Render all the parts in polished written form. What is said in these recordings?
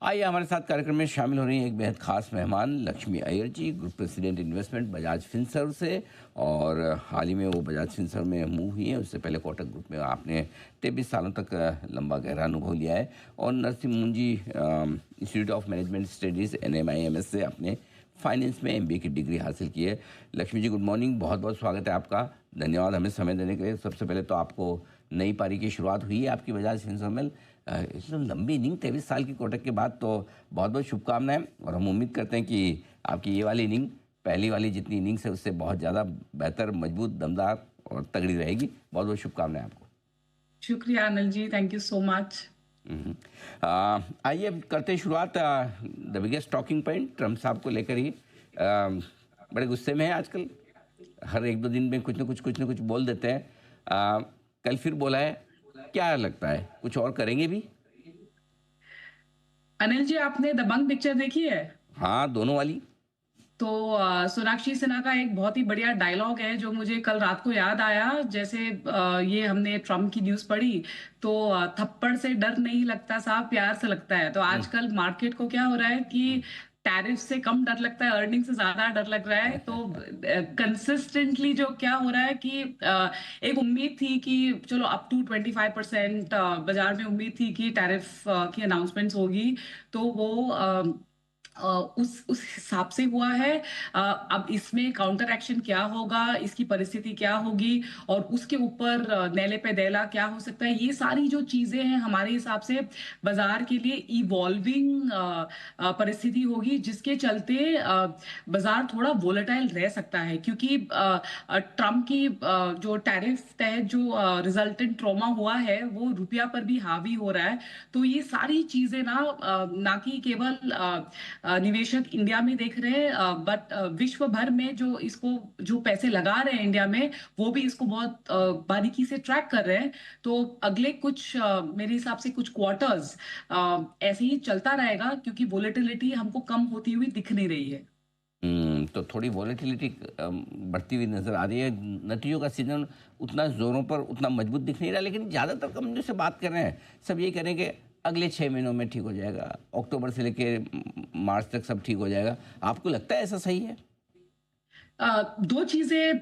आइए हमारे साथ कार्यक्रम में शामिल हो रही हैं एक बेहद खास मेहमान Lakshmi Iyer ji, group president investment Bajaj Finserv से। और हाल ही में वो बजाज फिनसर्व में मूव हुई हैं। उससे पहले कोटक ग्रुप में आपने 23 सालों तक लंबा गहरा अनुभव लिया है। और नरसिम्हा मुंजी institute of management studies NMIMS से आपने फाइनेंस में MBA की डिग्री हासिल की है। लक्ष्मी जी, गुड मॉर्निंग, बहुत बहुत स्वागत है आपका। धन्यवाद हमें समय देने के लिए। सबसे पहले तो आपको नई पारी की शुरुआत हुई है आपकी बजाज फिनसर्व में। इतनी लंबी इनिंग 23 साल की कोटक के बाद, तो बहुत बहुत शुभकामनाएं। और हम उम्मीद करते हैं कि आपकी ये वाली इनिंग पहली वाली जितनी इनिंग्स है उससे बहुत ज़्यादा बेहतर, मजबूत, दमदार और तगड़ी रहेगी। बहुत बहुत शुभकामनाएं आपको। शुक्रिया Anil ji, thank you so much. आइए अब करते हैं शुरुआत। The biggest talking point Trump साहब को लेकर ही बड़े गुस्से में है आजकल। हर एक दो दिन में कुछ न कुछ बोल देते हैं। कल फिर बोला है, क्या लगता है कुछ और करेंगे भी? अनिल जी, आपने दबंग पिक्चर देखी है? हाँ, दोनों वाली। तो सोनाक्षी सिन्हा का एक बहुत ही बढ़िया डायलॉग है जो मुझे कल रात को याद आया। जैसे ये हमने ट्रम्प की न्यूज़ पढ़ी तो थप्पड़ से डर नहीं लगता साहब, प्यार से लगता है। तो आजकल मार्केट को क्या हो रहा है कि टैरिफ से कम डर लगता है, अर्निंग से ज्यादा डर लग रहा है। तो कंसिस्टेंटली जो क्या हो रहा है कि एक उम्मीद थी कि चलो अप टू 25% बाजार में उम्मीद थी कि टैरिफ की अनाउंसमेंट्स होगी। तो वो उस हिसाब से हुआ है। अब इसमें काउंटर एक्शन क्या होगा, इसकी परिस्थिति क्या होगी और उसके ऊपर नेले पे देला क्या हो सकता है, ये सारी जो चीजें हैं हमारे हिसाब से बाजार के लिए इवॉल्विंग परिस्थिति होगी, जिसके चलते बाजार थोड़ा वोलेटाइल रह सकता है। क्योंकि ट्रम्प की जो टैरिफ तहत जो रिजल्टेंट ट्रॉमा हुआ है वो रुपया पर भी हावी हो रहा है। तो ये सारी चीजें ना कि केवल निवेशक इंडिया में देख रहे हैं, बट विश्व भर में जो इसको जो पैसे लगा रहे हैं इंडिया में, वो भी इसको बहुत बारीकी से ट्रैक कर रहे हैं। तो अगले कुछ मेरे हिसाब से कुछ क्वार्टर्स ऐसे ही चलता रहेगा, क्योंकि वोलेटिलिटी हमको कम होती हुई दिख नहीं रही है। तो थोड़ी वॉलेटिलिटी बढ़ती हुई नज़र आ रही है। नतीजों का सीजन उतना ज़ोरों पर उतना मजबूत दिख नहीं रहा, लेकिन ज़्यादातर कंपनियों से बात कर रहे हैं सब ये कह रहे हैं कि अगले 6 महीनों में ठीक हो जाएगा, अक्टूबर से लेके मार्च तक सब ठीक हो जाएगा। आपको लगता है ऐसा सही है? दो चीजें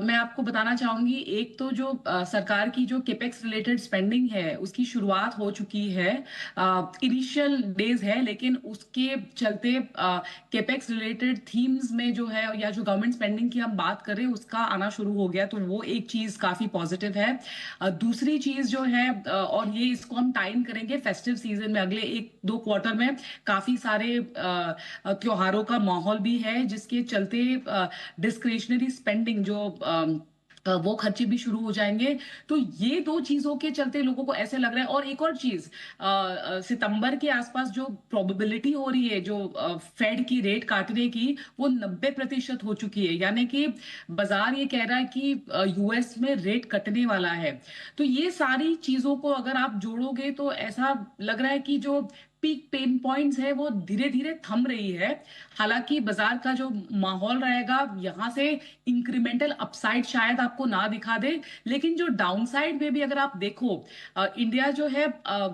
मैं आपको बताना चाहूंगी। एक तो जो सरकार की जो केपेक्स रिलेटेड स्पेंडिंग है उसकी शुरुआत हो चुकी है, इनिशियल डेज है, लेकिन उसके चलते केपेक्स रिलेटेड थीम्स में जो है या जो गवर्नमेंट स्पेंडिंग की हम बात कर रहे हैं उसका आना शुरू हो गया। तो वो एक चीज काफी पॉजिटिव है। दूसरी चीज जो है, और ये इसको हम टाइम करेंगे फेस्टिव सीजन में, अगले एक दो क्वार्टर में काफी सारे त्योहारों का माहौल भी है, जिसके चलते डिस्क्रिशनरी स्पेंडिंग जो वो खर्चे भी शुरू हो जाएंगे। तो ये दो चीजों के चलते लोगों को ऐसे लग रहा है। और एक और चीज, सितंबर के आसपास जो प्रोबेबिलिटी हो रही है जो फेड की रेट काटने की, वो 90% हो चुकी है। यानी कि बाजार ये कह रहा है कि US में रेट कटने वाला है। तो ये सारी चीजों को अगर आप जोड़ोगे तो ऐसा लग रहा है कि जो पीक पेन पॉइंट्स है वो धीरे धीरे थम रही है। हालांकि बाजार का जो माहौल रहेगा, यहां से इंक्रीमेंटल अपसाइड शायद आपको ना दिखा दे, लेकिन जो डाउनसाइड में भी अगर आप देखो, इंडिया जो है,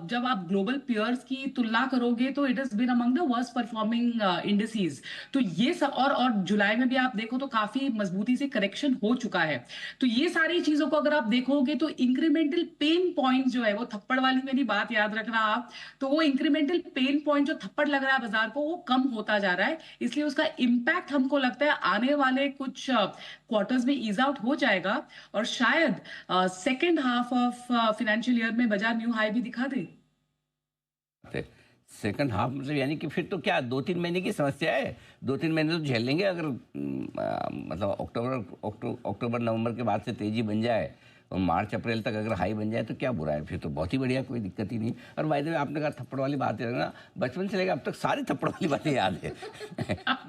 जब आप ग्लोबल पीयर्स की तुलना करोगे तो it is been among the worst performing indices. तो ये सब, और जुलाई में भी आप देखो तो काफी मजबूती से करेक्शन हो चुका है। तो ये सारी चीजों को अगर आप देखोगे तो इंक्रीमेंटल पेन पॉइंट जो है, वो थप्पड़ वाली मेरी बात याद रखना आप, तो वो इंक्रीमेंटल पेन पॉइंट जो थप्पड़ लग रहा है बाजार को, वो कम होता जा रहा है। इसलिए उसका इम्पैक्ट हमको लगता है आने वाले कुछ क्वार्टर्स में ईज आउट हो जाएगा, और शायद second half of financial year में बाजार न्यू हाई भी दिखा दे। सेकंड हाफ मतलब यानी कि फिर तो क्या 2-3 महीने की समस्या है? 2-3 महीने तो झेल लेंगे अगर मतलब अक्टूबर नवंबर के बाद से तेजी बन जाए और मार्च अप्रैल तक अगर हाई बन जाए तो क्या बुरा है? फिर तो बहुत ही बढ़िया, कोई दिक्कत ही नहीं। और बाय द वे, आपने कहा थप्पड़ वाली बात है ना, बचपन से लेकर अब तक सारी थप्पड़ वाली बातें याद है।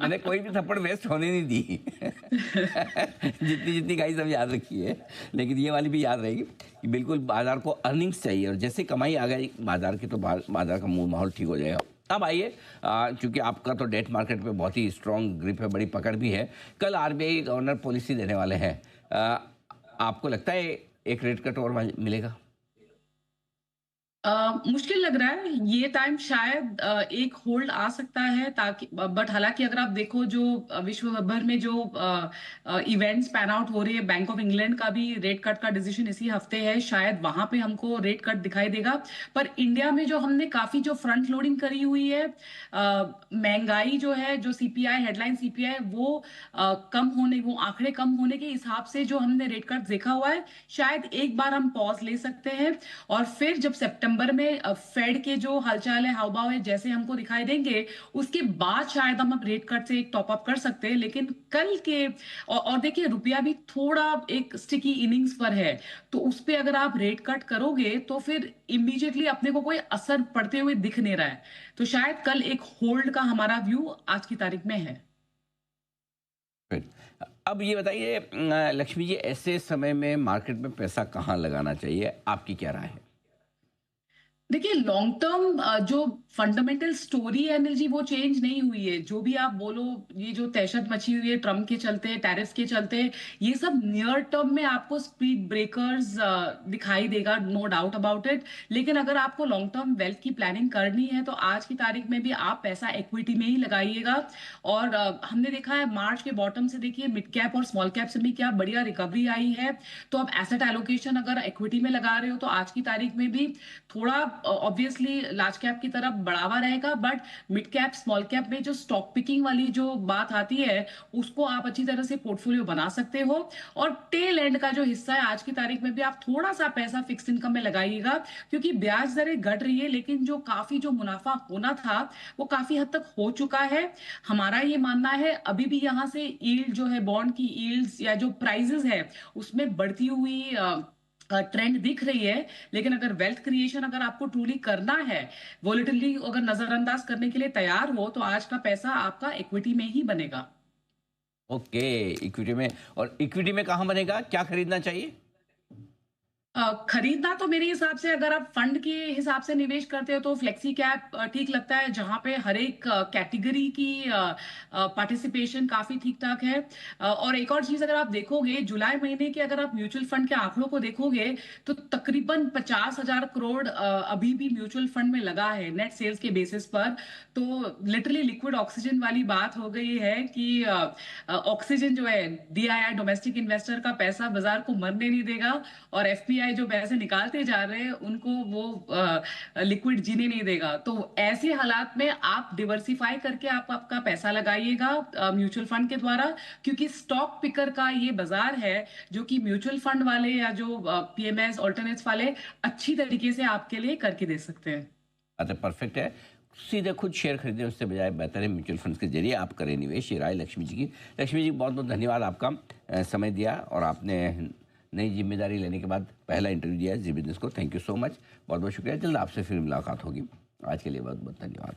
मैंने कोई भी थप्पड़ वेस्ट होने नहीं दी। जितनी जितनी कही सब याद रखी है, लेकिन ये वाली भी याद रहेगी कि बिल्कुल बाजार को अर्निंग्स चाहिए, और जैसे कमाई आ गई बाजार की तो बाजार का मूल माहौल ठीक हो जाएगा। अब आइए, चूंकि आपका तो डेट मार्केट पे बहुत ही स्ट्रांग ग्रिप है, बड़ी पकड़ भी है। कल RBI गवर्नर पॉलिसी देने वाले हैं। आपको लगता है एक रेट कट और मिलेगा? मुश्किल लग रहा है ये टाइम, शायद एक होल्ड आ सकता है, ताकि बट हालांकि अगर आप देखो जो विश्व भर में जो इवेंट्स पैन आउट हो रही है, बैंक ऑफ इंग्लैंड का भी रेट कट का डिसीजन इसी हफ्ते है, शायद वहां पे हमको रेट कट दिखाई देगा। पर इंडिया में जो हमने काफी जो फ्रंट लोडिंग करी हुई है, महंगाई जो है, जो सीपीआई हेडलाइन सीपीआई वो कम होने, वो आंकड़े कम होने के हिसाब से जो हमने रेट कट देखा हुआ है, शायद एक बार हम पॉज ले सकते हैं। और फिर जब सितंबर में फेड के जो हालचाल है, हाव भाव है, जैसे हमको दिखाई देंगे, उसके बाद शायद हम रेट कट से एक टॉप अप कर सकते हैं। लेकिन कल के और देखिए रुपया भी थोड़ा एक स्टिकी इनिंग्स पर है, तो उस पे अगर आप रेट कट करोगे तो फिर इमीडिएटली अपने को कोई असर पड़ते हुए दिख नहीं रहा है। तो शायद कल एक होल्ड का हमारा व्यू आज की तारीख में है। फिर अब ये बताइए लक्ष्मी जी, ऐसे समय में मार्केट में पैसा कहाँ लगाना चाहिए, आपकी क्या राय है? देखिए लॉन्ग टर्म जो फंडामेंटल स्टोरी है अनिल जी, वो चेंज नहीं हुई है। जो भी आप बोलो, ये जो दहशत मची हुई है ट्रम्प के चलते, टैरिफ के चलते, ये सब नियर टर्म में आपको स्पीड ब्रेकर्स दिखाई देगा, नो डाउट अबाउट इट। लेकिन अगर आपको लॉन्ग टर्म वेल्थ की प्लानिंग करनी है तो आज की तारीख में भी आप पैसा इक्विटी में ही लगाइएगा। और हमने देखा है मार्च के बॉटम से, देखिए मिड कैप और स्मॉल कैप से भी क्या बढ़िया रिकवरी आई है। तो अब एसेट एलोकेशन अगर इक्विटी में लगा रहे हो तो आज की तारीख में भी थोड़ा ऑब्वियसली लार्ज कैप की तरफ बढ़ावा रहेगा, but mid cap small cap में जो स्टॉक पिकिंग वाली जो बात आती है, उसको आप अच्छी तरह से पोर्टफोलियो बना सकते हो। और टेल एंड का जो हिस्सा है आज की तारीख में भी आप थोड़ा सा पैसा फिक्स इनकम में लगाइएगा, क्योंकि ब्याज दरें घट रही है, लेकिन जो काफी जो मुनाफा होना था वो काफी हद तक हो चुका है। हमारा ये मानना है अभी भी यहाँ से यील्ड जो है, बॉन्ड की यील्ड्स या जो प्राइजेस है, उसमें बढ़ती हुई ट्रेंड दिख रही है। लेकिन अगर वेल्थ क्रिएशन अगर आपको ट्रूली करना है, वोलेटिलिटी अगर नजरअंदाज करने के लिए तैयार हो, तो आज का पैसा आपका इक्विटी में ही बनेगा। ओके, इक्विटी में। और इक्विटी में कहाँ बनेगा, क्या खरीदना चाहिए? खरीदना तो मेरे हिसाब से अगर आप फंड के हिसाब से निवेश करते हो तो फ्लेक्सी कैप ठीक लगता है, जहां पे हर एक कैटेगरी की पार्टिसिपेशन काफी ठीक ठाक है। और एक और चीज अगर आप देखोगे, जुलाई महीने के अगर आप म्यूचुअल फंड के आंकड़ों को देखोगे, तो तकरीबन 50,000 करोड़ अभी भी म्यूचुअल फंड में लगा है नेट सेल्स के बेसिस पर। तो लिटरली लिक्विड ऑक्सीजन वाली बात हो गई है कि ऑक्सीजन जो है, डीआईआई डोमेस्टिक इन्वेस्टर का पैसा बाजार को मरने नहीं देगा, और एफपीआई जो पैसे निकालते जा रहे हैं उनको वो लिक्विड जीने नहीं देगा। तो ऐसे हालात में आप डिवर्सिफाई करके आप आपका पैसा लगाइएगा म्यूचुअल फंड के द्वारा, क्योंकि स्टॉक पिकर का ये बाजार है जो कि म्यूचुअल फंड वाले या जो पीएमएस ऑल्टरनेट्स वाले अच्छी तरीके से आपके लिए करके दे सकते हैं। अच्छा, परफेक्ट है। सीधे खुद शेयर खरीदें, उससे बजाय बेहतर है म्यूचुअल फंड्स के जरिए आप करें निवेश। ये राय लक्ष्मी जी की। लक्ष्मी जी, बहुत बहुत धन्यवाद, आपका समय दिया और आपने नई जिम्मेदारी लेने के बाद पहला इंटरव्यू दिया है जी बिजनेस को। थैंक यू सो मच, बहुत बहुत शुक्रिया। जल्द आपसे फिर मुलाकात होगी। आज के लिए बहुत बहुत धन्यवाद।